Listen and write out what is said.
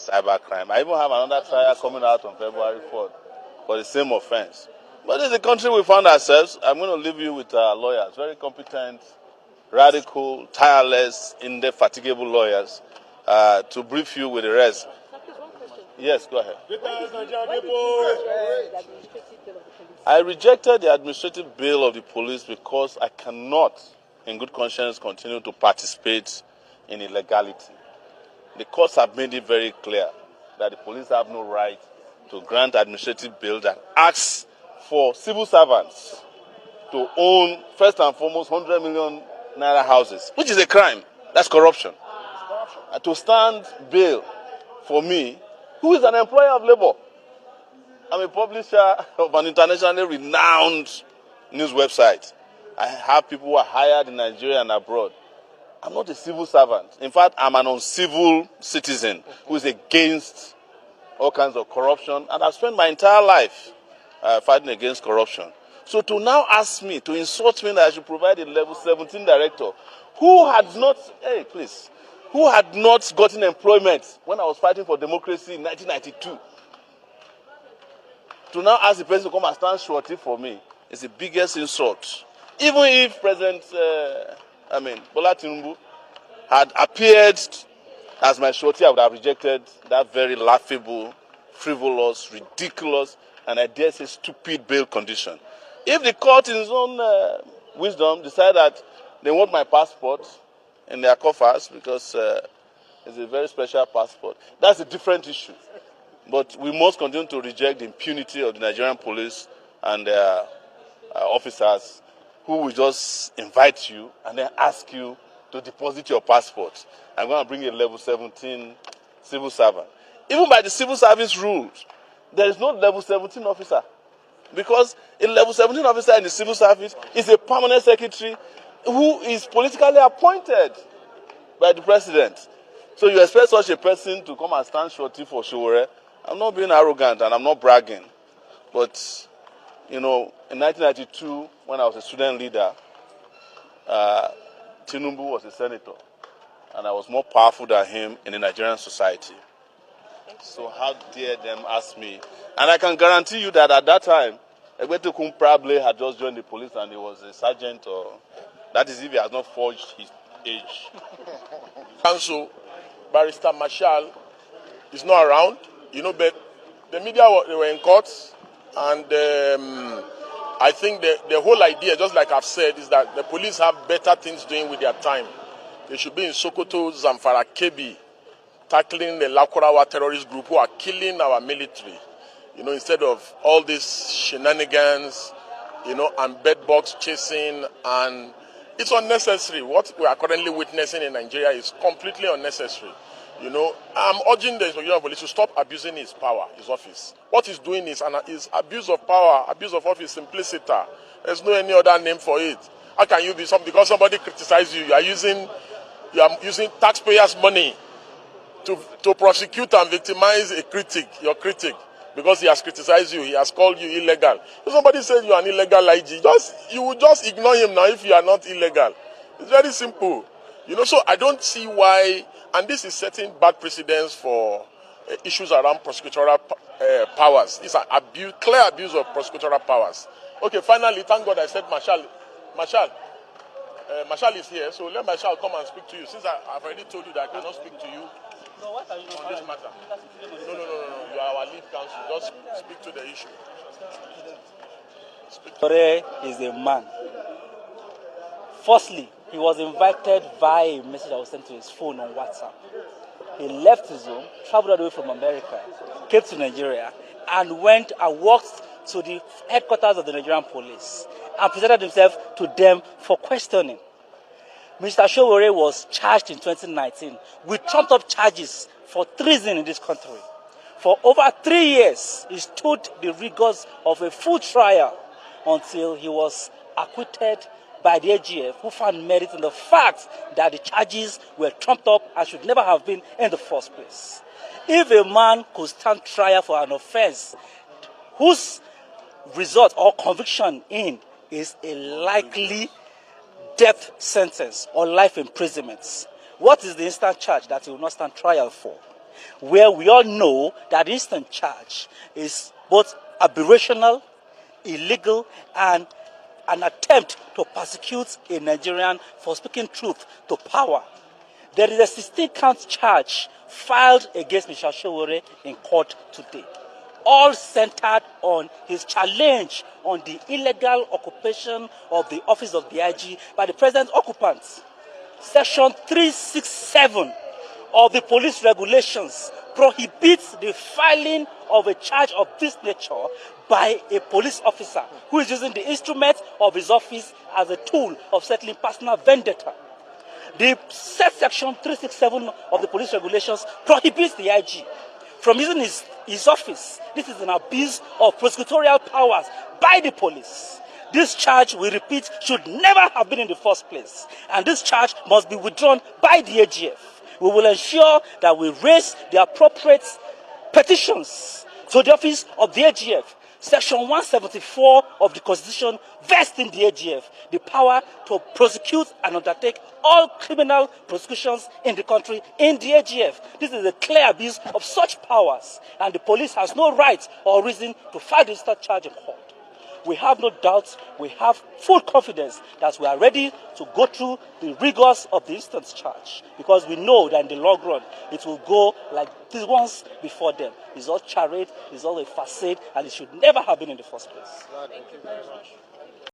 cybercrime. I even have another trial coming out on February 4th for the same offense. But this is the country we found ourselves. I'm going to leave you with lawyers, very competent, radical, tireless, indefatigable lawyers to brief you with the rest. Yes, go ahead. I rejected the administrative bill of the police because I cannot, in good conscience, continue to participate in illegality. The courts have made it very clear that the police have no right to grant administrative bill that asks for civil servants to own, first and foremost, 100 million naira houses, which is a crime. That's corruption. And to stand bail for me, who is an employer of labor. I'm a publisher of an internationally renowned news website. I have people who are hired in Nigeria and abroad. I'm not a civil servant. In fact, I'm an uncivil citizen who is against all kinds of corruption, and I've spent my entire life fighting against corruption. So to now ask me, to insult me that I should provide a level 17 director who had not, who had not gotten employment when I was fighting for democracy in 1992, to now ask the president to come and stand surety for me is the biggest insult. Even if President Bola Tinubu had appeared as my surety, I would have rejected that very laughable, frivolous, ridiculous, and I dare say stupid bail condition. If the court in its own wisdom decide that they want my passport in their coffers because it's a very special passport, that's a different issue. But we must continue to reject the impunity of the Nigerian police and their officers who will just invite you and then ask you to deposit your passport. I'm going to bring a level 17 civil servant. Even by the civil service rules, there is no level 17 officer. Because a level 17 officer in the civil service is a permanent secretary who is politically appointed by the president. So you expect such a person to come and stand surety for Sowore. I'm not being arrogant and I'm not bragging. But, in 1992, when I was a student leader, Tinubu was a senator. And I was more powerful than him in the Nigerian society. So how dare them ask me? And I can guarantee you that at that time, Egbetekun probably had just joined the police and he was a sergeant, or that is if he has not forged his age. Counsel, Barrister Marshall is not around, but the media they were in court, and I think the whole idea, just like I've said, is that the police have better things doing with their time. They should be in Sokoto, Zamfara, Kebbi, tackling the Lakurawa terrorist group who are killing our military. Instead of all these shenanigans, and bedbugs chasing, and it's unnecessary. What we are currently witnessing in Nigeria is completely unnecessary. I'm urging the Inspector of Police to stop abusing his power, his office. What he's doing is abuse of power, abuse of office, simpliciter. There's no any other name for it. How can you be something because somebody criticizes you? You are using taxpayers' money to prosecute and victimize your critic, because he has criticized you, he has called you illegal. If somebody says you are an illegal IG, you will just ignore him now if you are not illegal. It's very simple. So I don't see why, and this is setting bad precedents for issues around prosecutorial powers. It's an clear abuse of prosecutorial powers. Okay, finally, thank God I said Marshall is here, so let Marshall come and speak to you. Since I've already told you that I cannot speak to you on this matter. No. You are our lead counsel. Just speak to the issue. Sowore is a man. Firstly, he was invited via a message that was sent to his phone on WhatsApp. He left his home, traveled all the way from America, came to Nigeria, and went and walked to the headquarters of the Nigerian police and presented himself to them for questioning. Mr. Sowore was charged in 2019 with trumped-up charges for treason in this country. For over 3 years, he stood the rigors of a full trial until he was acquitted by the AGF, who found merit in the fact that the charges were trumped up and should never have been in the first place. If a man could stand trial for an offense whose result or conviction in is a likely death sentence or life imprisonment, what is the instant charge that he will not stand trial for? where we all know that instant charge is both aberrational, illegal, and an attempt to persecute a Nigerian for speaking truth to power. There is a 16-count charge filed against Mr. Sowore in court today, all centered on his challenge on the illegal occupation of the office of the IG by the present occupants. Section 367 of the police regulations prohibits the filing of a charge of this nature by a police officer who is using the instrument of his office as a tool of settling personal vendetta. The said section 367 of the police regulations prohibits the IG from using his office. This is an abuse of prosecutorial powers by the police. This charge, we repeat, should never have been in the first place. And this charge must be withdrawn by the AGF. We will ensure that we raise the appropriate petitions to the office of the AGF. Section 174 of the Constitution vests in the AGF the power to prosecute and undertake all criminal prosecutions in the country in the AGF. This is a clear abuse of such powers, and the police has no right or reason to file this charge in court. We have no doubt, we have full confidence that we are ready to go through the rigors of the instant charge, because we know that in the long run it will go like the ones before them. It's all charade, it's all a facade, and it should never have been in the first place. Thank you very much.